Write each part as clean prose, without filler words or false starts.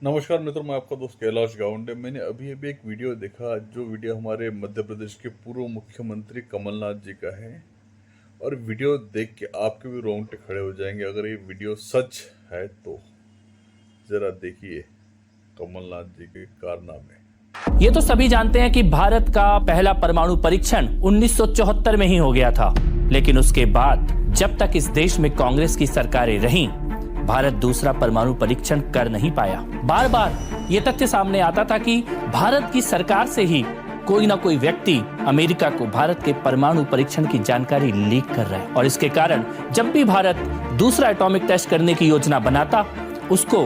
नमस्कार मित्रों, मैं आपका दोस्त कैलाश गाउंडे। मैंने अभी अभी एक वीडियो देखा, जो वीडियो हमारे मध्य प्रदेश के पूर्व मुख्यमंत्री कमलनाथ जी का है। और वीडियो देख के आपके भी रोंगटे खड़े हो जाएंगे अगर ये वीडियो सच है तो। जरा देखिए कमलनाथ जी के कारनामे। ये तो सभी जानते हैं कि भारत का पहला परमाणु परीक्षण 1974 में ही हो गया था, लेकिन उसके बाद जब तक इस देश में कांग्रेस की सरकारें रहीं, भारत दूसरा परमाणु परीक्षण कर नहीं पाया। बार बार ये तथ्य सामने आता था कि भारत की सरकार से ही कोई ना कोई व्यक्ति अमेरिका को भारत के परमाणु परीक्षण की जानकारी लीक कर रहा है, और इसके कारण जब भी भारत दूसरा एटॉमिक टेस्ट करने की योजना बनाता, उसको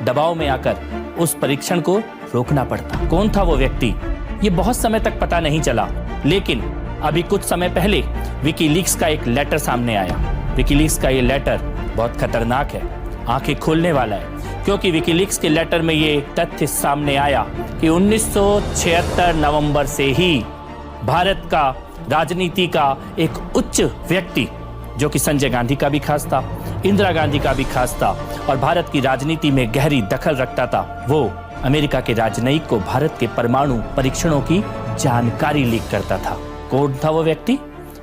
दबाव में आकर उस परीक्षण को रोकना पड़ता। कौन था वो व्यक्ति, ये बहुत समय तक पता नहीं चला, लेकिन अभी कुछ समय पहले विकीलीक्स का एक लेटर सामने आया। विकीलीक्स का ये लेटर बहुत खतरनाक है, आंखें खोलने वाला है, क्योंकि विकीलीक्स के लेटर में ये तथ्य सामने आया कि 1976 नवंबर से ही भारत का राजनीति का एक उच्च व्यक्ति, जो कि संजय गांधी का भी खास था, इंदिरा गांधी का भी खास था, और भारत की राजनीति में गहरी दखल रखता था, वो अमेरिका के राजनयिक को भारत के परमाणु परीक्षणों की जानकारी लीक करता था। कौन था वो व्यक्ति?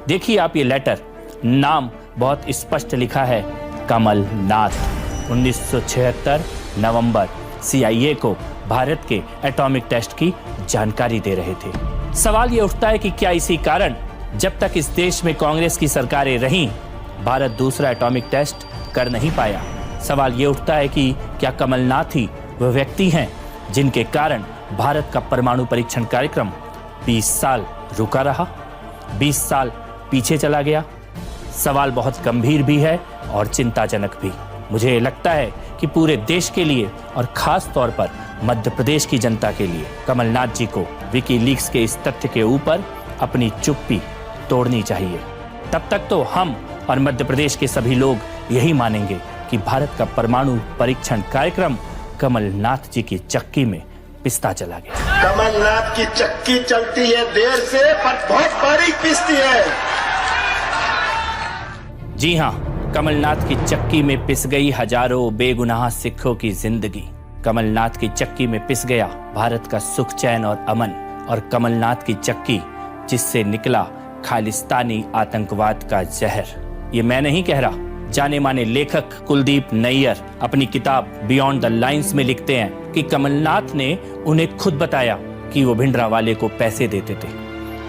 देखिए आप ये लेटर, नाम बहुत स्पष्ट लिखा है, कमलनाथ। 1976 नवंबर CIA को भारत के एटॉमिक टेस्ट की जानकारी दे रहे थे। सवाल ये उठता है कि क्या इसी कारण जब तक इस देश में कांग्रेस की सरकारें रहीं, भारत दूसरा एटॉमिक टेस्ट कर नहीं पाया? सवाल ये उठता है कि क्या कमलनाथ ही वह व्यक्ति हैं जिनके कारण भारत का परमाणु परीक्षण कार्यक्रम 20 साल रुका रहा, 20 साल पीछे चला गया? सवाल बहुत गंभीर भी है और चिंताजनक भी। मुझे लगता है कि पूरे देश के लिए और खास तौर पर मध्य प्रदेश की जनता के लिए कमलनाथ जी को विकीलीक्स के इस तथ्य के ऊपर अपनी चुप्पी तोड़नी चाहिए। तब तक तो हम और मध्य प्रदेश के सभी लोग यही मानेंगे कि भारत का परमाणु परीक्षण कार्यक्रम कमलनाथ जी की चक्की में पिसता चला गया। कमलनाथ की चक्की चलती है देर से, पर बहुत बारीक पिसती है। जी हाँ, कमलनाथ की चक्की में पिस गई हजारों बेगुनाह सिखों की जिंदगी। कमलनाथ की चक्की में पिस गया भारत का सुख, चैन और अमन। और कमलनाथ की चक्की जिससे निकला खालिस्तानी आतंकवाद का जहर। ये मैं नहीं कह रहा, जाने माने लेखक कुलदीप नैयर अपनी किताब बियॉन्ड द लाइन्स में लिखते हैं कि कमलनाथ ने उन्हें खुद बताया कि वो भिंडरावाले को पैसे देते थे,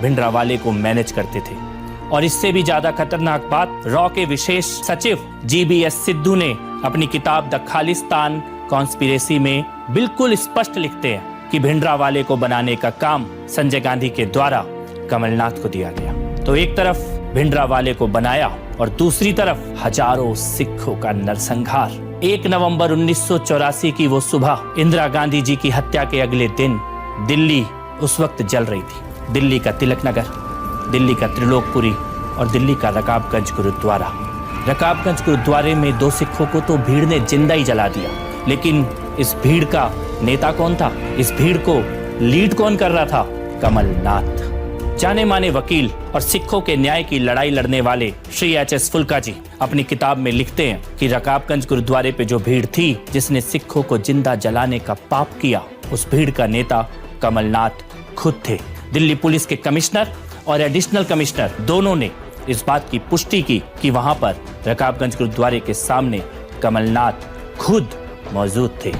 भिंडरावाले को मैनेज करते थे। और इससे भी ज्यादा खतरनाक बात, रॉ के विशेष सचिव GBS सिद्धू ने अपनी किताब द खालिस्तान कॉन्स्पिरेसी में बिल्कुल स्पष्ट लिखते हैं कि भिंडरावाले को बनाने का काम संजय गांधी के द्वारा कमलनाथ को दिया गया। तो एक तरफ भिंडरावाले को बनाया और दूसरी तरफ हजारों सिखों का नरसंहार। 1 नवंबर 1984 की वो सुबह, इंदिरा गांधी जी की हत्या के अगले दिन दिल्ली उस वक्त जल रही थी। दिल्ली का तिलक नगर, दिल्ली का त्रिलोकपुरी और दिल्ली का रकाबगंज गुरुद्वारा। रकाबगंज गुरुद्वारे में 2 सिखों को तो भीड़ ने जिंदा ही जला दिया, लेकिन इस भीड़ का नेता कौन था? इस भीड़ को लीड कौन कर रहा था? कमलनाथ। जाने माने वकील और सिखों के न्याय की लड़ाई लड़ने वाले श्री HS फुल्का जी अपनी किताब में लिखते हैं कि रकाबगंज गुरुद्वारे पे जो भीड़ थी जिसने सिखों को जिंदा जलाने का पाप किया, उस भीड़ का नेता कमलनाथ खुद थे। दिल्ली पुलिस के कमिश्नर और एडिशनल कमिश्नर दोनों ने इस बात की पुष्टि की कि वहां पर रकाबगंज गुरुद्वारे के सामने कमलनाथ खुद मौजूद थे।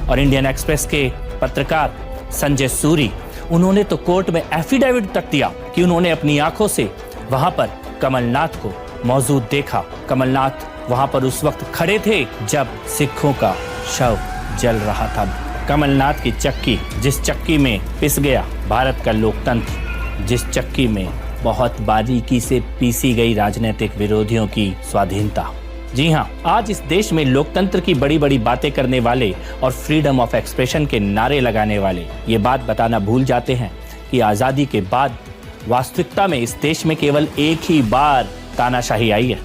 और इंडियन एक्सप्रेस के पत्रकार संजय सूरी, उन्होंने तो कोर्ट में एफिडेविट तक दिया कि उन्होंने अपनी आंखों से वहां पर कमलनाथ को मौजूद देखा। कमलनाथ वहां पर उस वक्त खड़े थे जब सिखों का शव जल रहा था। कमलनाथ की चक्की, जिस चक्की में पिस गया भारत का लोकतंत्र, जिस चक्की में बहुत बारीकी से पीसी गई राजनीतिक विरोधियों की स्वाधीनता। जी हाँ, आज इस देश में लोकतंत्र की बड़ी बड़ी बातें करने वाले और फ्रीडम ऑफ एक्सप्रेशन के नारे लगाने वाले ये बात बताना भूल जाते हैं कि आज़ादी के बाद वास्तविकता में इस देश में केवल एक ही बार तानाशाही आई है।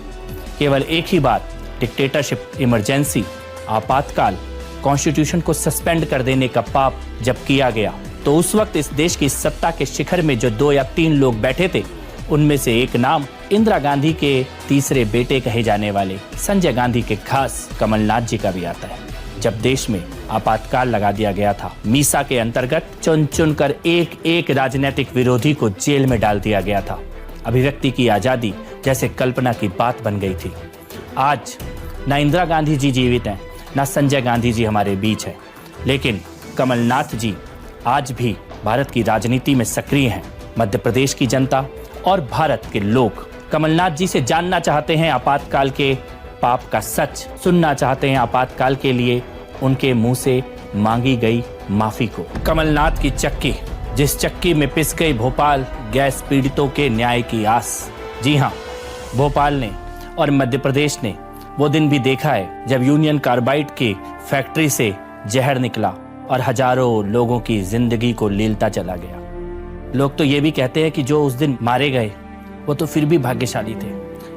केवल एक ही बार डिक्टेटरशिप, इमरजेंसी, आपातकाल, कॉन्स्टिट्यूशन को सस्पेंड कर देने का पाप जब किया गया, तो उस वक्त इस देश की सत्ता के शिखर में जो 2 या 3 लोग बैठे थे, उनमें से एक नाम इंदिरा गांधी के तीसरे बेटे कहे जाने वाले संजय गांधी के खास कमलनाथ जी का भी आता है। जब देश में आपातकाल लगा दिया गया था। मीसा के अंतर्गत चुन चुन कर एक एक राजनीतिक विरोधी को जेल में डाल दिया गया था। अभिव्यक्ति की आजादी जैसे कल्पना की बात बन गई थी। आज न इंदिरा गांधी जी जीवित हैं, न संजय गांधी जी हमारे बीच हैं, लेकिन कमलनाथ जी आज भी भारत की राजनीति में सक्रिय हैं। मध्य प्रदेश की जनता और भारत के लोग कमलनाथ जी से जानना चाहते हैं आपातकाल के पाप का सच, सुनना चाहते हैं आपातकाल के लिए उनके मुंह से मांगी गई माफी को। कमलनाथ की चक्की, जिस चक्की में पिस गई भोपाल गैस पीड़ितों के न्याय की आस। जी हां, भोपाल ने और मध्य प्रदेश ने वो दिन भी देखा है जब यूनियन कार्बाइड की फैक्ट्री से जहर निकला और हजारों लोगों की जिंदगी को लीलता चला गया। लोग तो ये भी कहते हैं कि जो उस दिन मारे गए वो तो फिर भी भाग्यशाली थे,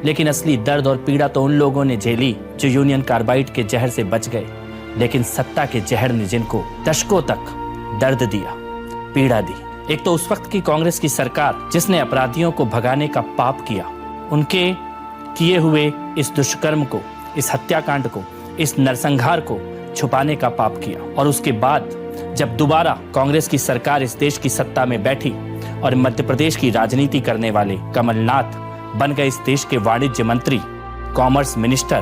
लेकिन असली दर्द और पीड़ा तो उन लोगों ने झेली जो यूनियन कार्बाइड के जहर से बच गए। लेकिन सत्ता के जहर ने जिनको दशकों तक दर्द दिया, पीड़ा दी। एक तो उस वक्त की कांग्रेस की सरकार जिसने अपराधियों को भगाने का पाप किया, उनके किए हुए इस दुष्कर्म को, इस हत्याकांड को, इस नरसंहार को छुपाने का पाप किया। और उसके बाद जब दोबारा कांग्रेस की सरकार इस देश की सत्ता में बैठी और मध्य प्रदेश की राजनीति करने वाले कमलनाथ बन गए इस देश के वाणिज्य मंत्री, कॉमर्स मिनिस्टर,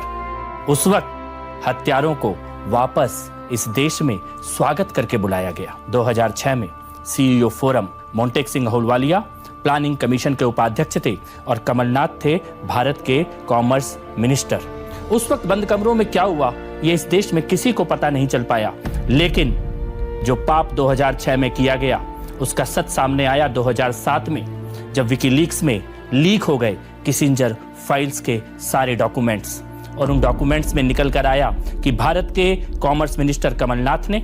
उस वक्त हत्यारों को वापस इस देश में स्वागत करके बुलाया गया। 2006 में CEO forum Montek Singh Ahluwalia planning commission के उपाध्यक्ष थे और कमलनाथ थे भारत के कॉमर्स मिनिस्टर। उस वक्त बंद कमरों में क्या हुआ ये इस देश में किसी को पता नहीं चल पाया, लेकिन जो पाप 2006 में किया गया उसका सच सामने आया 2007 में, जब विकीलीक्स में लीक हो गए किसिंजर फाइल्स के सारे डॉक्यूमेंट्स। और उन डॉक्यूमेंट्स में निकल कर आया कि भारत के कॉमर्स मिनिस्टर कमलनाथ ने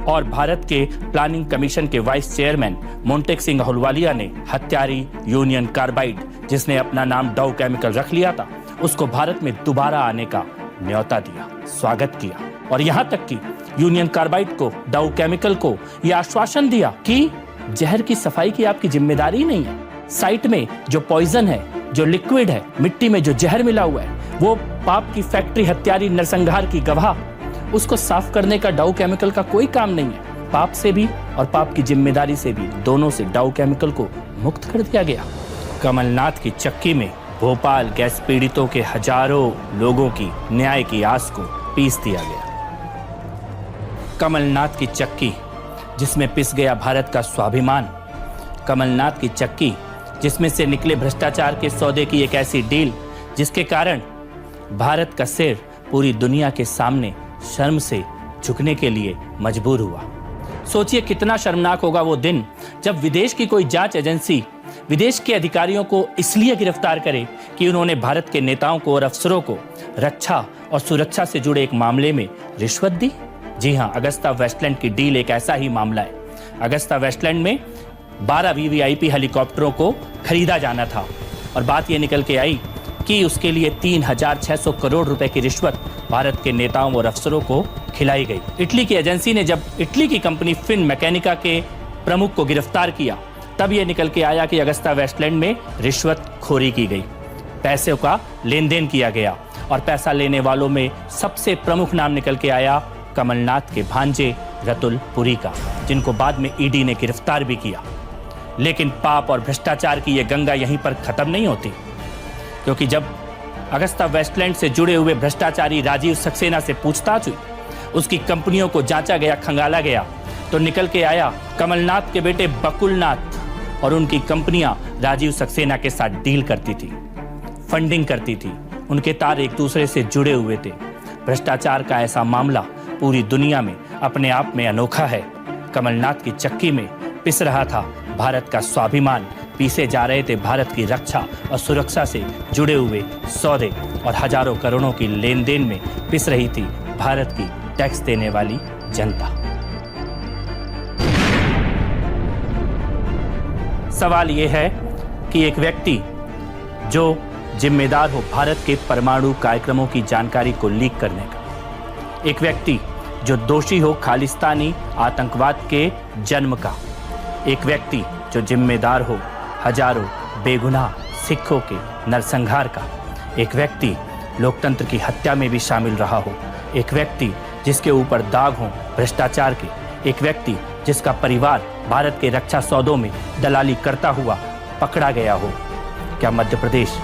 और भारत के प्लानिंग कमीशन के वाइस चेयरमैन मोंटेक सिंह अहलूवालिया ने हत्यारी यूनियन कार्बाइड, जिसने अपना नाम डाउ केमिकल रख लिया था, उसको भारत में दोबारा आने का न्योता दिया, स्वागत किया। और यहां तक कि यूनियन कार्बाइड को, डाउ केमिकल को यह आश्वासन दिया कि जहर की सफाई की आपकी जिम्मेदारी नहीं है। साइट में जो पॉइजन है, जो लिक्विड है, मिट्टी में जो जहर मिला हुआ है, वो पाप की फैक्ट्री, हत्यारी, नरसंहार की गवाह, उसको साफ करने का डाउ केमिकल का कोई काम नहीं है। पाप से भी और पाप की जिम्मेदारी से भी, दोनों से डाउ केमिकल को मुक्त कर दिया गया। कमलनाथ की चक्की में भोपाल गैस पीड़ितों के हजारों लोगों की न्याय की आस को पीस दिया गया। कमलनाथ की चक्की जिसमें पिस गया भारत का स्वाभिमान, कमलनाथ की चक्की जिसमें से निकले भ्रष्टाचार के सौदे की एक ऐसी डील जिसके कारण भारत का सिर पूरी दुनिया के सामने शर्म से झुकने के लिए मजबूर हुआ। सोचिए कितना शर्मनाक होगा वो दिन जब विदेश की कोई जांच एजेंसी विदेश के अधिकारियों को इसलिए गिरफ्तार करे कि उन्होंने भारत के नेताओं को और अफसरों को रक्षा और सुरक्षा से जुड़े एक मामले में रिश्वत दी। जी हां, अगस्ता वेस्टलैंड की डील एक ऐसा ही मामला है। अगस्ता वेस्टलैंड में 12 वीवीआईपी हेलीकॉप्टरों को खरीदा जाना था और बात यह निकल के आई कि उसके लिए 3600 करोड़ रुपए की रिश्वत भारत के नेताओं और अफसरों को खिलाई गई। इटली की एजेंसी ने जब इटली की कंपनी फिन मैकेनिका के प्रमुख को गिरफ्तार किया, तब यह निकल के आया कि अगस्ता वेस्टलैंड में रिश्वत खोरी की गई, पैसे का लेन देन किया गया और पैसा लेने वालों में सबसे प्रमुख नाम निकल के आया कमलनाथ के भांजे रतुल पुरी का, जिनको बाद में ईडी ने गिरफ्तार भी किया। लेकिन पाप और भ्रष्टाचार की यह गंगा यहीं पर खत्म नहीं होती, क्योंकि जब अगस्ता वेस्टलैंड से जुड़े हुए भ्रष्टाचारी राजीव सक्सेना से पूछताछ हुई, उसकी कंपनियों को जांचा गया, खंगाला गया, तो निकल के आया कमलनाथ के बेटे बकुलनाथ और उनकी कंपनियां राजीव सक्सेना के साथ डील करती थी, फंडिंग करती थी, उनके तार एक दूसरे से जुड़े हुए थे। भ्रष्टाचार का ऐसा मामला पूरी दुनिया में अपने आप में अनोखा है। कमलनाथ की चक्की में पिस रहा था भारत का स्वाभिमान, पीसे जा रहे थे भारत की रक्षा और सुरक्षा से जुड़े हुए सौदे और हजारों करोड़ों की लेन देन में पिस रही थी भारत की टैक्स देने वाली जनता। सवाल यह है कि एक व्यक्ति जो जिम्मेदार हो भारत के परमाणु कार्यक्रमों की जानकारी को लीक करने का, एक व्यक्ति जो दोषी हो खालिस्तानी आतंकवाद के जन्म का, एक व्यक्ति जो जिम्मेदार हो हजारों बेगुनाह सिखों के नरसंहार का, एक व्यक्ति लोकतंत्र की हत्या में भी शामिल रहा हो, एक व्यक्ति जिसके ऊपर दाग हों भ्रष्टाचार के, एक व्यक्ति जिसका परिवार भारत के रक्षा सौदों में दलाली करता हुआ पकड़ा गया हो। क्या मध्य प्रदेश